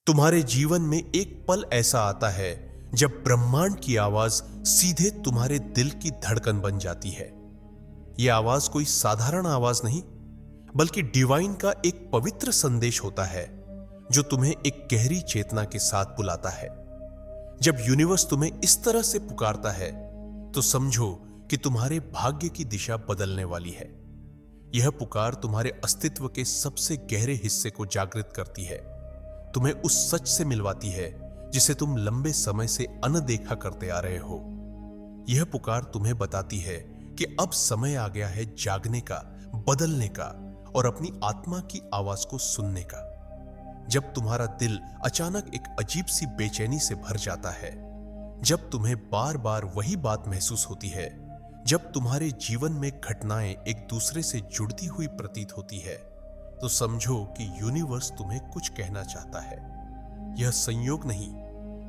तुम्हारे जीवन में एक पल ऐसा आता है जब ब्रह्मांड की आवाज सीधे तुम्हारे दिल की धड़कन बन जाती है। यह आवाज कोई साधारण आवाज नहीं, बल्कि डिवाइन का एक पवित्र संदेश होता है जो तुम्हें एक गहरी चेतना के साथ बुलाता है। जब यूनिवर्स तुम्हें इस तरह से पुकारता है तो समझो कि तुम्हारे भाग्य की दिशा बदलने वाली है। यह पुकार तुम्हारे अस्तित्व के सबसे गहरे हिस्से को जागृत करती है, तुम्हें उस सच से मिलवाती है जिसे तुम लंबे समय से अनदेखा करते आ रहे हो। यह पुकार तुम्हें बताती है कि अब समय आ गया है जागने का, बदलने का और अपनी आत्मा की आवाज को सुनने का। जब तुम्हारा दिल अचानक एक अजीब सी बेचैनी से भर जाता है, जब तुम्हें बार बार वही बात महसूस होती है, जब तुम्हारे जीवन में घटनाएं एक दूसरे से जुड़ती हुई प्रतीत होती है, तो समझो कि यूनिवर्स तुम्हें कुछ कहना चाहता है। यह संयोग नहीं,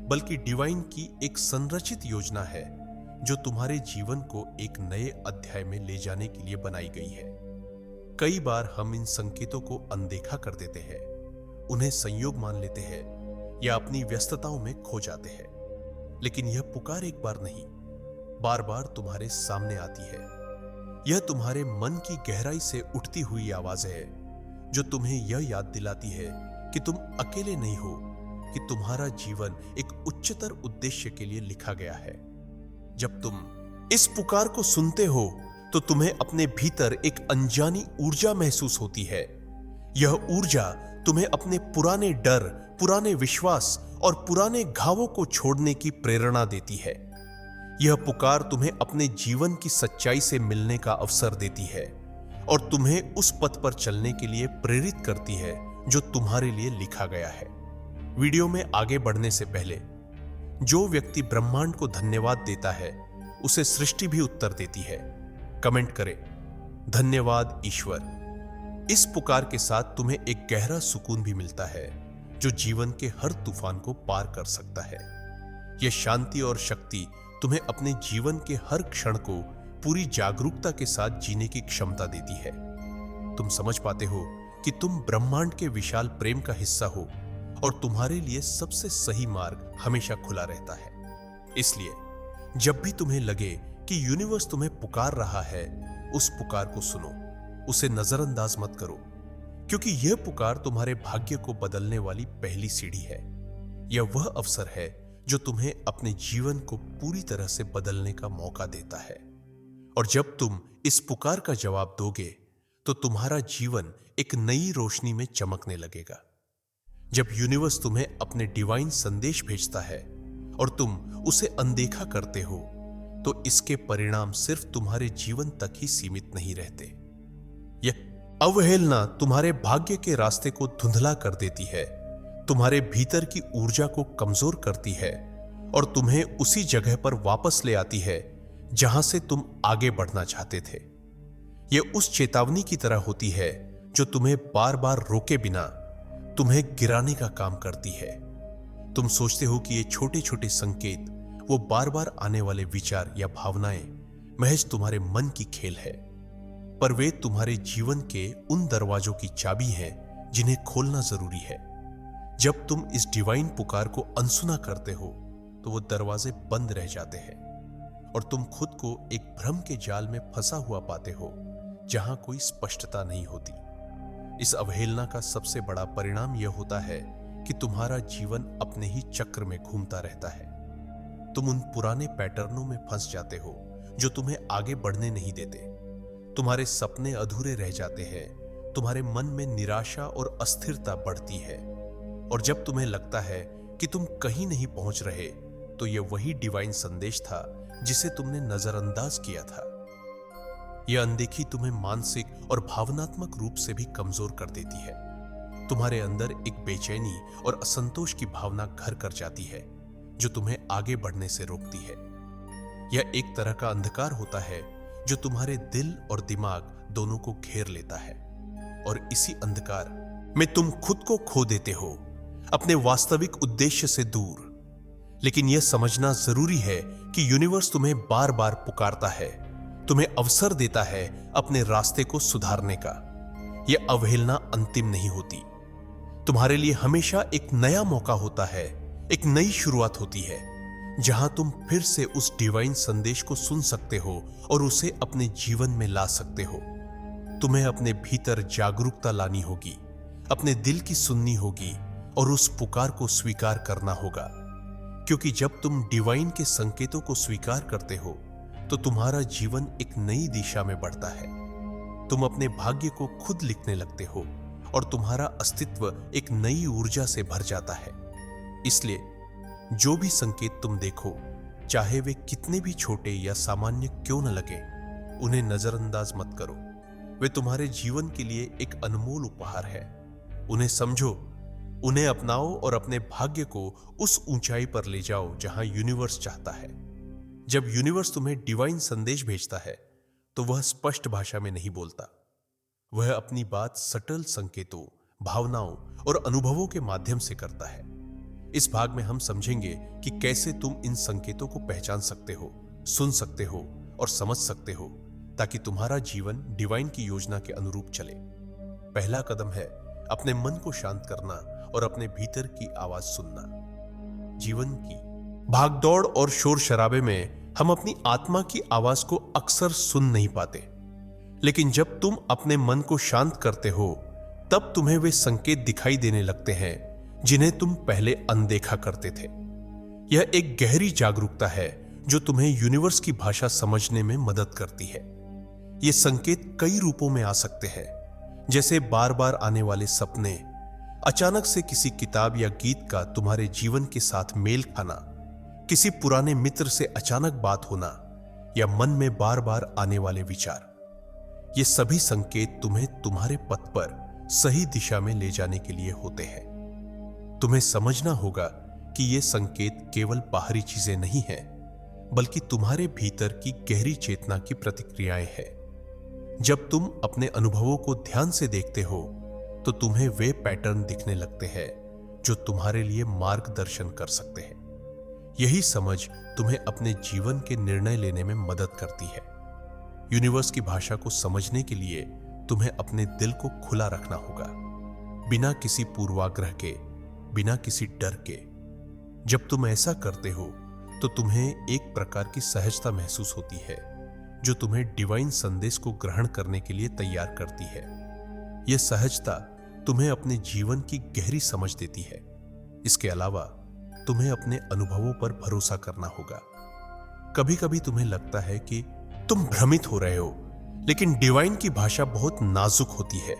बल्कि डिवाइन की एक संरचित योजना है जो तुम्हारे जीवन को एक नए अध्याय में ले जाने के लिए बनाई गई है। कई बार हम इन संकेतों को अनदेखा कर देते हैं, उन्हें संयोग मान लेते हैं या अपनी व्यस्तताओं में खो जाते हैं, लेकिन यह पुकार एक बार नहीं, बार बार तुम्हारे सामने आती है। यह तुम्हारे मन की गहराई से उठती हुई आवाज है जो तुम्हें यह याद दिलाती है कि तुम अकेले नहीं हो, कि तुम्हारा जीवन एक उच्चतर उद्देश्य के लिए लिखा गया है। जब तुम इस पुकार को सुनते हो तो तुम्हें अपने भीतर एक अनजानी ऊर्जा महसूस होती है। यह ऊर्जा तुम्हें अपने पुराने डर, पुराने विश्वास और पुराने घावों को छोड़ने की प्रेरणा देती है। यह पुकार तुम्हें अपने जीवन की सच्चाई से मिलने का अवसर देती है और तुम्हें उस पथ पर चलने के लिए प्रेरित करती है जो तुम्हारे लिए लिखा गया है। वीडियो में आगे बढ़ने से पहले, जो व्यक्ति ब्रह्मांड को धन्यवाद देता है उसे सृष्टि भी उत्तर देती है। कमेंट करें, धन्यवाद ईश्वर। इस पुकार के साथ तुम्हें एक गहरा सुकून भी मिलता है जो जीवन के हर तूफान को पार कर सकता है। यह शांति और शक्ति तुम्हें अपने जीवन के हर क्षण को पूरी जागरूकता के साथ जीने की क्षमता देती है। तुम समझ पाते हो कि तुम ब्रह्मांड के विशाल प्रेम का हिस्सा हो और तुम्हारे लिए सबसे सही मार्ग हमेशा खुला रहता है। इसलिए जब भी तुम्हें लगे कि यूनिवर्स तुम्हें पुकार रहा है, उस पुकार को सुनो, उसे नजरअंदाज मत करो, क्योंकि यह पुकार तुम्हारे भाग्य को बदलने वाली पहली सीढ़ी है। यह वह अवसर है जो तुम्हें अपने जीवन को पूरी तरह से बदलने का मौका देता है। और जब तुम इस पुकार का जवाब दोगे तो तुम्हारा जीवन एक नई रोशनी में चमकने लगेगा। जब यूनिवर्स तुम्हें अपने डिवाइन संदेश भेजता है और तुम उसे अनदेखा करते हो, तो इसके परिणाम सिर्फ तुम्हारे जीवन तक ही सीमित नहीं रहते। यह अवहेलना तुम्हारे भाग्य के रास्ते को धुंधला कर देती है, तुम्हारे भीतर की ऊर्जा को कमजोर करती है और तुम्हें उसी जगह पर वापस ले आती है जहां से तुम आगे बढ़ना चाहते थे। यह उस चेतावनी की तरह होती है जो तुम्हें बार बार रोके बिना तुम्हें गिराने का काम करती है। तुम सोचते हो कि ये छोटे छोटे संकेत, वो बार बार आने वाले विचार या भावनाएं महज तुम्हारे मन की खेल है, पर वे तुम्हारे जीवन के उन दरवाजों की चाबी हैं जिन्हें खोलना जरूरी है। जब तुम इस डिवाइन पुकार को अनसुना करते हो तो वो दरवाजे बंद रह जाते हैं और तुम खुद को एक भ्रम के जाल में फंसा हुआ पाते हो जहां कोई स्पष्टता नहीं होती। इस अवहेलना का सबसे बड़ा परिणाम यह होता है कि तुम्हारा जीवन अपने ही चक्र में घूमता रहता है। तुम उन पुराने पैटर्नों में फंस जाते हो जो तुम्हें आगे बढ़ने नहीं देते। तुम्हारे सपने अधूरे रह जाते हैं, तुम्हारे मन में निराशा और अस्थिरता बढ़ती है और जब तुम्हें लगता है कि तुम कहीं नहीं पहुंच रहे, तो यह वही डिवाइन संदेश था जिसे तुमने नजरअंदाज किया था। यह अनदेखी तुम्हें मानसिक और भावनात्मक रूप से भी कमजोर कर देती है। तुम्हारे अंदर एक बेचैनी और असंतोष की भावना घर कर जाती है जो तुम्हें आगे बढ़ने से रोकती है। यह एक तरह का अंधकार होता है जो तुम्हारे दिल और दिमाग दोनों को घेर लेता है और इसी अंधकार में तुम खुद को खो देते हो, अपने वास्तविक उद्देश्य से दूर। लेकिन यह समझना जरूरी है कि यूनिवर्स तुम्हें बार बार पुकारता है, तुम्हें अवसर देता है अपने रास्ते को सुधारने का। यह अवहेलना अंतिम नहीं होती। तुम्हारे लिए हमेशा एक नया मौका होता है, एक नई शुरुआत होती है, जहां तुम फिर से उस डिवाइन संदेश को सुन सकते हो और उसे अपने जीवन में ला सकते हो। तुम्हें अपने भीतर जागरूकता लानी होगी, अपने दिल की सुननी होगी और उस पुकार को स्वीकार करना होगा। क्योंकि जब तुम डिवाइन के संकेतों को स्वीकार करते हो तो तुम्हारा जीवन एक नई दिशा में बढ़ता है। तुम अपने भाग्य को खुद लिखने लगते हो और तुम्हारा अस्तित्व एक नई ऊर्जा से भर जाता है। इसलिए जो भी संकेत तुम देखो, चाहे वे कितने भी छोटे या सामान्य क्यों न लगे, उन्हें नजरअंदाज मत करो। वे तुम्हारे जीवन के लिए एक अनमोल उपहार है। उन्हें समझो, उन्हें अपनाओ और अपने भाग्य को उस ऊंचाई पर ले जाओ जहां यूनिवर्स चाहता है। जब यूनिवर्स तुम्हें डिवाइन संदेश भेजता है तो वह स्पष्ट भाषा में नहीं बोलता। वह अपनी बात सटल संकेतों, भावनाओं और अनुभवों के माध्यम से करता है। इस भाग में हम समझेंगे कि कैसे तुम इन संकेतों को पहचान सकते हो, सुन सकते हो और समझ सकते हो, ताकि तुम्हारा जीवन डिवाइन की योजना के अनुरूप चले। पहला कदम है अपने मन को शांत करना और अपने भीतर की आवाज सुनना। जीवन की भागदौड़ और शोर शराबे में हम अपनी आत्मा की आवाज को अक्सर सुन नहीं पाते, लेकिन जब तुम अपने मन को शांत करते हो तब तुम्हें वे संकेत दिखाई देने लगते हैं जिन्हें तुम पहले अनदेखा करते थे। यह एक गहरी जागरूकता है जो तुम्हें यूनिवर्स की भाषा समझने में मदद करती है। ये संकेत कई रूपों में आ सकते हैं, जैसे बार बार आने वाले सपने, अचानक से किसी किताब या गीत का तुम्हारे जीवन के साथ मेल खाना, किसी पुराने मित्र से अचानक बात होना या मन में बार बार आने वाले विचार। ये सभी संकेत तुम्हें तुम्हारे पथ पर सही दिशा में ले जाने के लिए होते हैं। तुम्हें समझना होगा कि ये संकेत केवल बाहरी चीजें नहीं हैं, बल्कि तुम्हारे भीतर की गहरी चेतना की प्रतिक्रियाएं हैं। जब तुम अपने अनुभवों को ध्यान से देखते हो तो तुम्हें वे पैटर्न दिखने लगते हैं जो तुम्हारे लिए मार्गदर्शन कर सकते हैं। यही समझ तुम्हें अपने जीवन के निर्णय लेने में मदद करती है। यूनिवर्स की भाषा को समझने के लिए तुम्हें अपने दिल को खुला रखना होगा, बिना किसी पूर्वाग्रह के, बिना किसी डर के। जब तुम ऐसा करते हो तो तुम्हें एक प्रकार की सहजता महसूस होती है जो तुम्हें डिवाइन संदेश को ग्रहण करने के लिए तैयार करती है। यह सहजता तुम्हें अपने जीवन की गहरी समझ देती है। इसके अलावा तुम्हें अपने अनुभवों पर भरोसा करना होगा। कभी कभी तुम्हें लगता है कि तुम भ्रमित हो रहे हो, लेकिन डिवाइन की भाषा बहुत नाजुक होती है।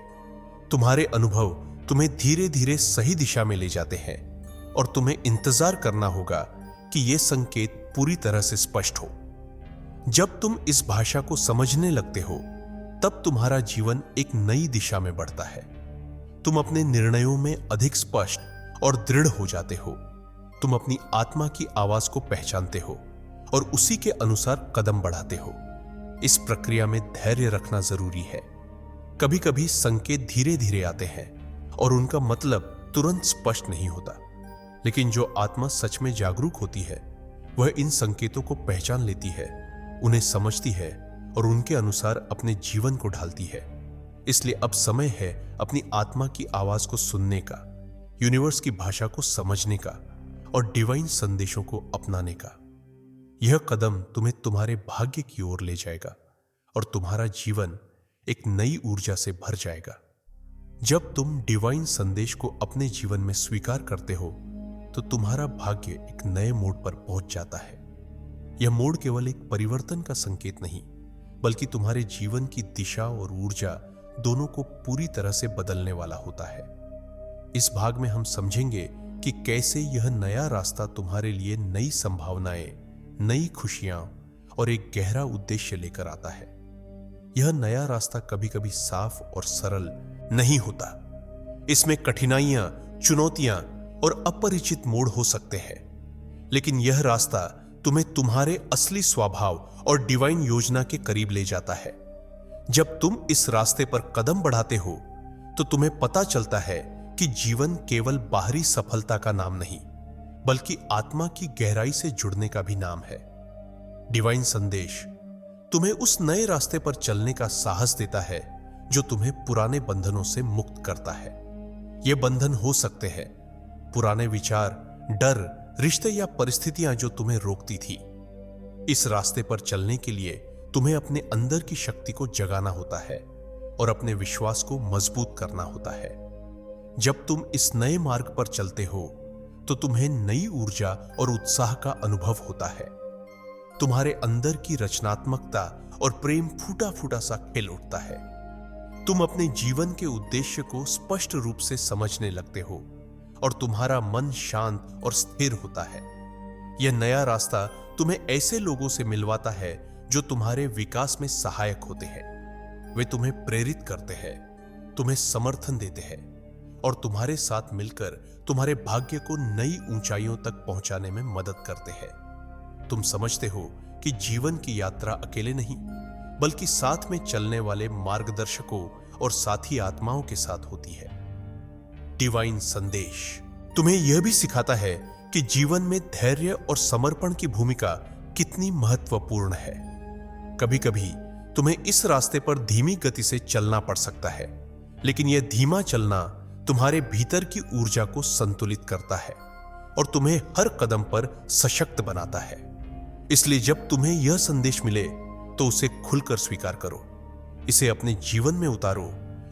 तुम्हारे अनुभव तुम्हें धीरे धीरे सही दिशा में ले जाते हैं और तुम्हें इंतजार करना होगा कि यह संकेत पूरी तरह से स्पष्ट हो। जब तुम इस भाषा को समझने लगते हो तब तुम्हारा जीवन एक नई दिशा में बढ़ता है। तुम अपने निर्णयों में अधिक स्पष्ट और दृढ़ हो जाते हो। तुम अपनी आत्मा की आवाज को पहचानते हो और उसी के अनुसार कदम बढ़ाते हो। इस प्रक्रिया में धैर्य रखना जरूरी है। कभी कभी संकेत धीरे धीरे आते हैं और उनका मतलब तुरंत स्पष्ट नहीं होता, लेकिन जो आत्मा सच में जागरूक होती है वह इन संकेतों को पहचान लेती है, उन्हें समझती है और उनके अनुसार अपने जीवन को ढालती है। इसलिए अब समय है अपनी आत्मा की आवाज को सुनने का, यूनिवर्स की भाषा को समझने का और डिवाइन संदेशों को अपनाने का। यह कदम तुम्हें तुम्हारे भाग्य की ओर ले जाएगा और तुम्हारा जीवन एक नई ऊर्जा से भर जाएगा। जब तुम डिवाइन संदेश को अपने जीवन में स्वीकार करते हो तो तुम्हारा भाग्य एक नए मोड़ पर पहुंच जाता है। यह मोड़ केवल एक परिवर्तन का संकेत नहीं, बल्कि तुम्हारे जीवन की दिशा और ऊर्जा दोनों को पूरी तरह से बदलने वाला होता है। इस भाग में हम समझेंगे कि कैसे यह नया रास्ता तुम्हारे लिए नई संभावनाएं, नई खुशियां और एक गहरा उद्देश्य लेकर आता है। यह नया रास्ता कभी कभी साफ और सरल नहीं होता। इसमें कठिनाइयां, चुनौतियां और अपरिचित मोड़ हो सकते हैं, लेकिन यह रास्ता तुम्हें तुम्हारे असली स्वभाव और डिवाइन योजना के करीब ले जाता है। जब तुम इस रास्ते पर कदम बढ़ाते हो तो तुम्हें पता चलता है कि जीवन केवल बाहरी सफलता का नाम नहीं, बल्कि आत्मा की गहराई से जुड़ने का भी नाम है। डिवाइन संदेश तुम्हें उस नए रास्ते पर चलने का साहस देता है जो तुम्हें पुराने बंधनों से मुक्त करता है। ये बंधन हो सकते हैं पुराने विचार, डर, रिश्ते या परिस्थितियां जो तुम्हें रोकती थी। इस रास्ते पर चलने के लिए तुम्हें अपने अंदर की शक्ति को जगाना होता है और अपने विश्वास को मजबूत करना होता है। जब तुम इस नए मार्ग पर चलते हो तो तुम्हें नई ऊर्जा और उत्साह का अनुभव होता है। तुम्हारे अंदर की रचनात्मकता और प्रेम फूटा फूटा सा खिल उठता है। तुम अपने जीवन के उद्देश्य को स्पष्ट रूप से समझने लगते हो और तुम्हारा मन शांत और स्थिर होता है। यह नया रास्ता तुम्हें ऐसे लोगों से मिलवाता है जो तुम्हारे विकास में सहायक होते हैं। वे तुम्हें प्रेरित करते हैं, तुम्हें समर्थन देते हैं और तुम्हारे साथ मिलकर तुम्हारे भाग्य को नई ऊंचाइयों तक पहुंचाने में मदद करते हैं। तुम समझते हो कि जीवन की यात्रा अकेले नहीं, बल्कि साथ में चलने वाले मार्गदर्शकों और साथी आत्माओं के साथ होती है। डिवाइन संदेश तुम्हें यह भी सिखाता है कि जीवन में धैर्य और समर्पण की भूमिका कितनी महत्वपूर्ण है। कभी कभी तुम्हें इस रास्ते पर धीमी गति से चलना पड़ सकता है, लेकिन यह धीमा चलना तुम्हारे भीतर की ऊर्जा को संतुलित करता है और तुम्हें हर कदम पर सशक्त बनाता है। इसलिए जब तुम्हें यह संदेश मिले तो उसे खुलकर स्वीकार करो, इसे अपने जीवन में उतारो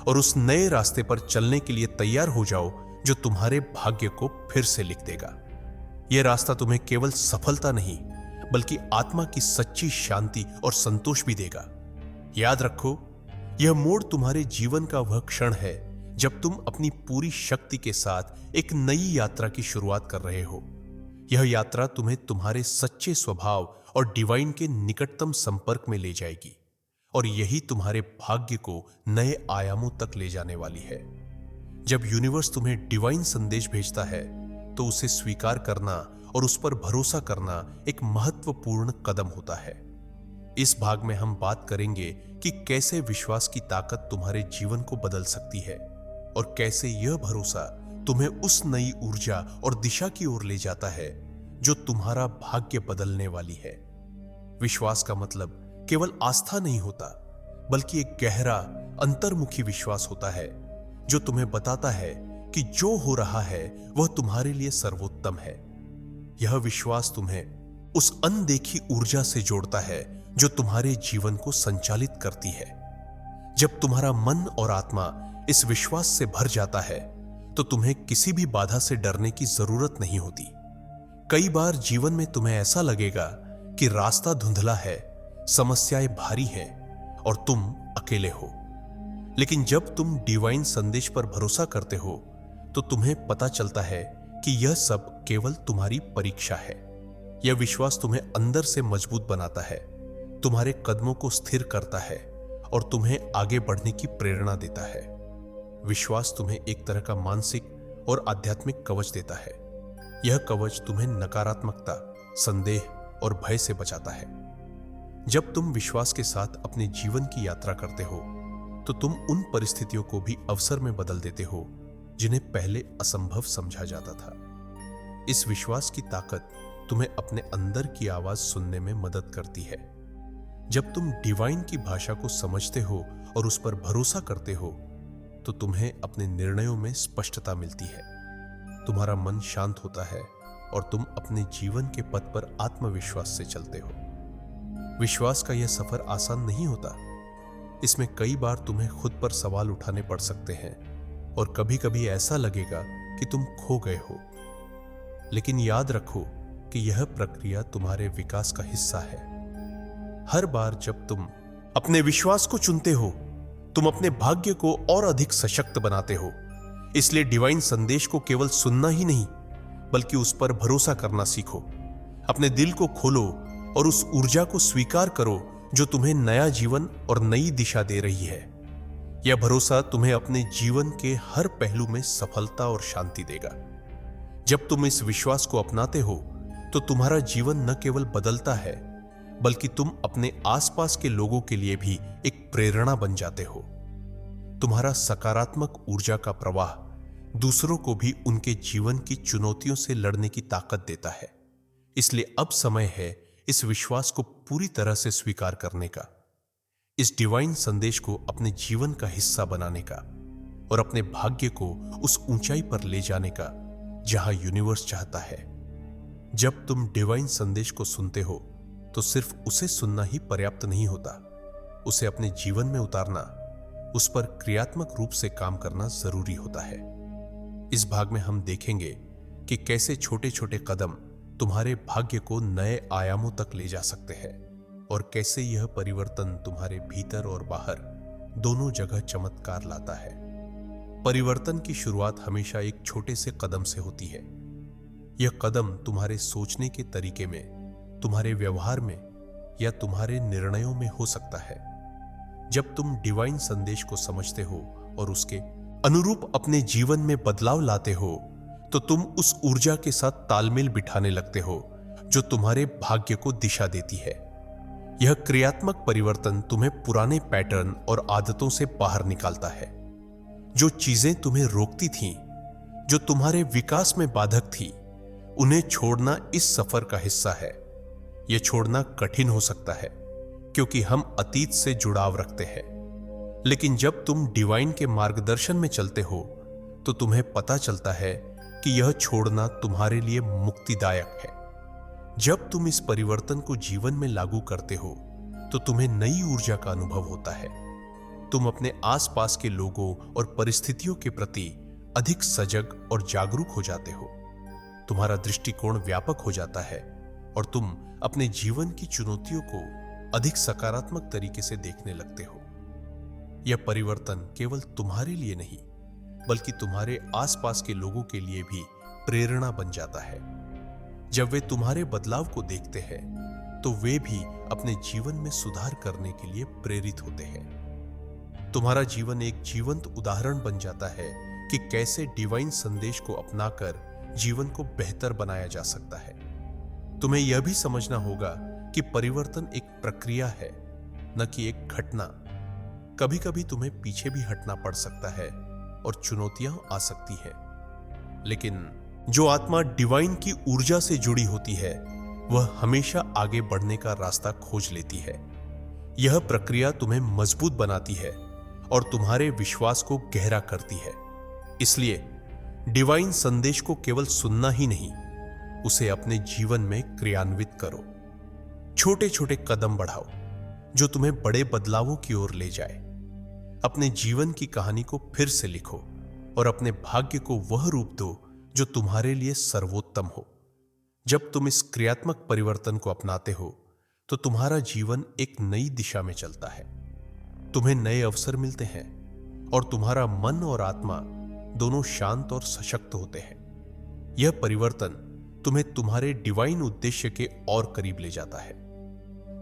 और उस नए रास्ते पर चलने के लिए तैयार हो जाओ जो तुम्हारे भाग्य को फिर से लिख देगा। यह रास्ता तुम्हें केवल सफलता नहीं, बल्कि आत्मा की सच्ची शांति और संतोष भी देगा। याद रखो, यह मोड़ तुम्हारे जीवन का वह क्षण है जब तुम अपनी पूरी शक्ति के साथ एक नई यात्रा की शुरुआत कर रहे हो। यह यात्रा तुम्हें तुम्हारे सच्चे स्वभाव और डिवाइन के निकटतम संपर्क में ले जाएगी और यही तुम्हारे भाग्य को नए आयामों तक ले जाने वाली है। जब यूनिवर्स तुम्हें डिवाइन संदेश भेजता है तो उसे स्वीकार करना और उस पर भरोसा करना एक महत्वपूर्ण कदम होता है। इस भाग में हम बात करेंगे कि कैसे विश्वास की ताकत तुम्हारे जीवन को बदल सकती है और कैसे यह भरोसा तुम्हें उस नई ऊर्जा और दिशा की ओर ले जाता है जो तुम्हारा भाग्य बदलने वाली है। विश्वास का मतलब केवल आस्था नहीं होता, बल्कि एक गहरा अंतर्मुखी विश्वास होता है जो तुम्हें बताता है कि जो हो रहा है वह तुम्हारे लिए सर्वोत्तम है। यह विश्वास तुम्हें उस अनदेखी ऊर्जा से जोड़ता है जो तुम्हारे जीवन को संचालित करती है। जब तुम्हारा मन और आत्मा इस विश्वास से भर जाता है तो तुम्हें किसी भी बाधा से डरने की जरूरत नहीं होती। कई बार जीवन में तुम्हें ऐसा लगेगा कि रास्ता धुंधला है, समस्याएं भारी हैं और तुम अकेले हो। लेकिन जब तुम डिवाइन संदेश पर भरोसा करते हो तो तुम्हें पता चलता है कि यह सब केवल तुम्हारी परीक्षा है। यह विश्वास तुम्हें अंदर से मजबूत बनाता है, तुम्हारे कदमों को स्थिर करता है और तुम्हें आगे बढ़ने की प्रेरणा देता है। विश्वास तुम्हें एक तरह का मानसिक और आध्यात्मिक कवच देता है। यह कवच तुम्हें नकारात्मकता, संदेह और भय से बचाता है। जब तुम विश्वास के साथ अपने जीवन की यात्रा करते हो तो तुम उन परिस्थितियों को भी अवसर में बदल देते हो जिन्हें पहले असंभव समझा जाता था। इस विश्वास की ताकत तुम्हें अपने अंदर की आवाज सुनने में मदद करती है। जब तुम डिवाइन की भाषा को समझते हो और उस पर भरोसा करते हो तो तुम्हें अपने निर्णयों में स्पष्टता मिलती है, तुम्हारा मन शांत होता है और तुम अपने जीवन के पथ पर आत्मविश्वास से चलते हो। विश्वास का यह सफर आसान नहीं होता। इसमें कई बार तुम्हें खुद पर सवाल उठाने पड़ सकते हैं और कभी-कभी ऐसा लगेगा कि तुम खो गए हो। लेकिन याद रखो कि यह प्रक्रिया तुम्हारे विकास का हिस्सा है। हर बार जब तुम अपने विश्वास को चुनते हो, तुम अपने भाग्य को और अधिक सशक्त बनाते हो। इसलिए डिवाइन संदेश को केवल सुनना ही नहीं, बल्कि उस पर भरोसा करना सीखो। अपने दिल को खोलो और उस ऊर्जा को स्वीकार करो जो तुम्हें नया जीवन और नई दिशा दे रही है। यह भरोसा तुम्हें अपने जीवन के हर पहलू में सफलता और शांति देगा। जब तुम इस विश्वास को अपनाते हो तो तुम्हारा जीवन न केवल बदलता है, बल्कि तुम अपने आसपास के लोगों के लिए भी एक प्रेरणा बन जाते हो। तुम्हारा सकारात्मक ऊर्जा का प्रवाह दूसरों को भी उनके जीवन की चुनौतियों से लड़ने की ताकत देता है। इसलिए अब समय है इस विश्वास को पूरी तरह से स्वीकार करने का, इस डिवाइन संदेश को अपने जीवन का हिस्सा बनाने का और अपने भाग्य को उस ऊंचाई पर ले जाने का जहां यूनिवर्स चाहता है। जब तुम डिवाइन संदेश को सुनते हो तो सिर्फ उसे सुनना ही पर्याप्त नहीं होता, उसे अपने जीवन में उतारना, उस पर क्रियात्मक रूप से काम करना जरूरी होता है। इस भाग में हम देखेंगे कि कैसे छोटे छोटे कदम तुम्हारे भाग्य को नए आयामों तक ले जा सकते हैं और कैसे यह परिवर्तन तुम्हारे भीतर और बाहर दोनों जगह चमत्कार लाता है। परिवर्तन की शुरुआत हमेशा एक छोटे से कदम से होती है। यह कदम तुम्हारे सोचने के तरीके में, तुम्हारे व्यवहार में या तुम्हारे निर्णयों में हो सकता है। जब तुम डिवाइन संदेश को समझते हो और उसके अनुरूप अपने जीवन में बदलाव लाते हो तो तुम उस ऊर्जा के साथ तालमेल बिठाने लगते हो जो तुम्हारे भाग्य को दिशा देती है। यह क्रियात्मक परिवर्तन तुम्हें पुराने पैटर्न और आदतों से बाहर निकालता है। जो चीजें तुम्हें रोकती थीं, जो तुम्हारे विकास में बाधक थी, उन्हें छोड़ना इस सफर का हिस्सा है। यह छोड़ना कठिन हो सकता है क्योंकि हम अतीत से जुड़ाव रखते हैं, लेकिन जब तुम डिवाइन के मार्गदर्शन में चलते हो तो तुम्हें पता चलता है कि यह छोड़ना तुम्हारे लिए मुक्तिदायक है। जब तुम इस परिवर्तन को जीवन में लागू करते हो तो तुम्हें नई ऊर्जा का अनुभव होता है। तुम अपने आसपास के लोगों और परिस्थितियों के प्रति अधिक सजग और जागरूक हो जाते हो। तुम्हारा दृष्टिकोण व्यापक हो जाता है और तुम अपने जीवन की चुनौतियों को अधिक सकारात्मक तरीके से देखने लगते हो। यह परिवर्तन केवल तुम्हारे लिए नहीं बल्कि तुम्हारे आसपास के लोगों के लिए भी प्रेरणा बन जाता है। जब वे तुम्हारे बदलाव को देखते हैं तो वे भी अपने जीवन में सुधार करने के लिए प्रेरित होते हैं। तुम्हारा जीवन एक जीवंत उदाहरण बन जाता है कि कैसे डिवाइन संदेश को अपनाकर जीवन को बेहतर बनाया जा सकता है। तुम्हें यह भी समझना होगा कि परिवर्तन एक प्रक्रिया है, न कि एक घटना। कभी कभी तुम्हें पीछे भी हटना पड़ सकता है और चुनौतियां आ सकती है, लेकिन जो आत्मा डिवाइन की ऊर्जा से जुड़ी होती है वह हमेशा आगे बढ़ने का रास्ता खोज लेती है। यह प्रक्रिया तुम्हें मजबूत बनाती है और तुम्हारे विश्वास को गहरा करती है। इसलिए डिवाइन संदेश को केवल सुनना ही नहीं, उसे अपने जीवन में क्रियान्वित करो। छोटे छोटे कदम बढ़ाओ जो तुम्हें बड़े बदलावों की ओर ले जाए। अपने जीवन की कहानी को फिर से लिखो और अपने भाग्य को वह रूप दो जो तुम्हारे लिए सर्वोत्तम हो। जब तुम इस क्रियात्मक परिवर्तन को अपनाते हो तो तुम्हारा जीवन एक नई दिशा में चलता है। तुम्हें नए अवसर मिलते हैं और तुम्हारा मन और आत्मा दोनों शांत और सशक्त होते हैं। यह परिवर्तन तुम्हें तुम्हारे डिवाइन उद्देश्य के और करीब ले जाता है।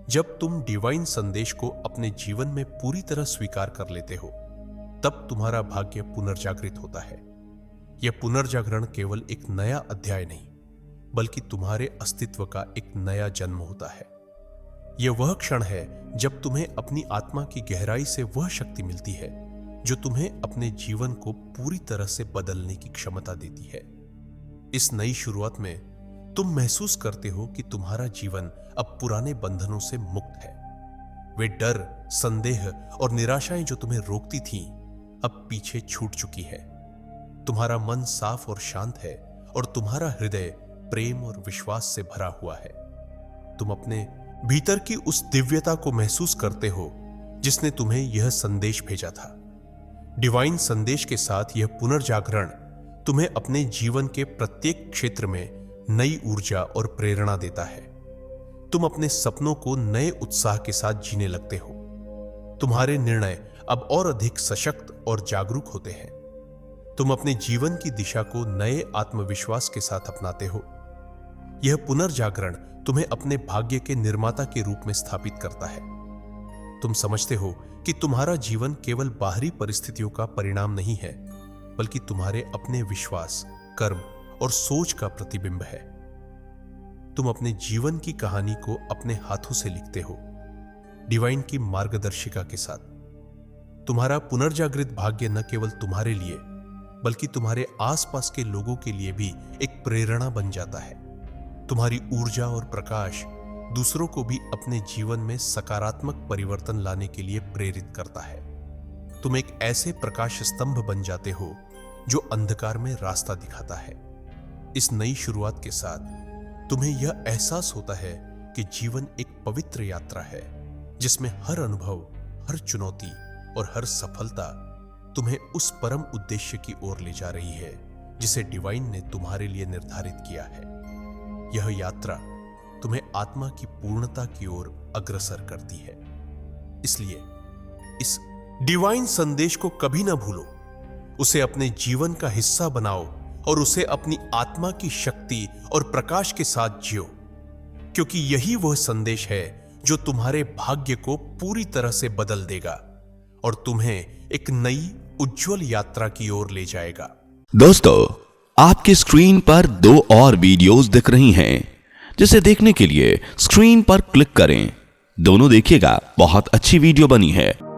जब तुम डिवाइन संदेश को अपने जीवन में पूरी तरह स्वीकार कर लेते हो तब तुम्हारा भाग्य पुनर्जागृत होता है। यह पुनर्जागरण केवल एक नया अध्याय नहीं बल्कि तुम्हारे अस्तित्व का एक नया जन्म होता है। यह वह क्षण है जब तुम्हें अपनी आत्मा की गहराई से वह शक्ति मिलती है जो तुम्हें अपने जीवन को पूरी तरह से बदलने की क्षमता देती है। इस नई शुरुआत में तुम महसूस करते हो कि तुम्हारा जीवन अब पुराने बंधनों से मुक्त है। वे डर, संदेह और निराशाएं जो तुम्हें रोकती थीं, अब पीछे छूट चुकी है। तुम्हारा मन साफ और शांत है और तुम्हारा हृदय प्रेम और विश्वास से भरा हुआ है। तुम अपने भीतर की उस दिव्यता को महसूस करते हो जिसने तुम्हें यह संदेश भेजा था। डिवाइन संदेश के साथ यह पुनर्जागरण तुम्हें अपने जीवन के प्रत्येक क्षेत्र में नई ऊर्जा और प्रेरणा देता है। तुम अपने सपनों को नए उत्साह के साथ जीने लगते हो। तुम्हारे निर्णय अब और अधिक सशक्त और जागरूक होते हैं। तुम अपने जीवन की दिशा को नए आत्मविश्वास के साथ अपनाते हो। यह पुनर्जागरण तुम्हें अपने भाग्य के निर्माता के रूप में स्थापित करता है। तुम समझते हो कि तुम्हारा जीवन केवल बाहरी परिस्थितियों का परिणाम नहीं है बल्कि तुम्हारे अपने विश्वास, कर्म और सोच का प्रतिबिंब है। तुम अपने जीवन की कहानी को अपने हाथों से लिखते हो, डिवाइन की मार्गदर्शिका के साथ। तुम्हारा पुनर्जागृत भाग्य न केवल तुम्हारे लिए बल्कि तुम्हारे आसपास के लोगों के लिए भी एक प्रेरणा बन जाता है। तुम्हारी ऊर्जा और प्रकाश दूसरों को भी अपने जीवन में सकारात्मक परिवर्तन लाने के लिए प्रेरित करता है। तुम एक ऐसे प्रकाश स्तंभ बन जाते हो जो अंधकार में रास्ता दिखाता है। इस नई शुरुआत के साथ तुम्हें यह एहसास होता है कि जीवन एक पवित्र यात्रा है जिसमें हर अनुभव, हर चुनौती और हर सफलता तुम्हें उस परम उद्देश्य की ओर ले जा रही है जिसे डिवाइन ने तुम्हारे लिए निर्धारित किया है। यह यात्रा तुम्हें आत्मा की पूर्णता की ओर अग्रसर करती है। इसलिए इस डिवाइन संदेश को कभी ना भूलो, उसे अपने जीवन का हिस्सा बनाओ और उसे अपनी आत्मा की शक्ति और प्रकाश के साथ जियो, क्योंकि यही वह संदेश है जो तुम्हारे भाग्य को पूरी तरह से बदल देगा और तुम्हें एक नई उज्जवल यात्रा की ओर ले जाएगा। दोस्तों, आपकी स्क्रीन पर 2 और वीडियोस दिख रही हैं, जिसे देखने के लिए स्क्रीन पर क्लिक करें। दोनों देखिएगा, बहुत अच्छी वीडियो बनी है।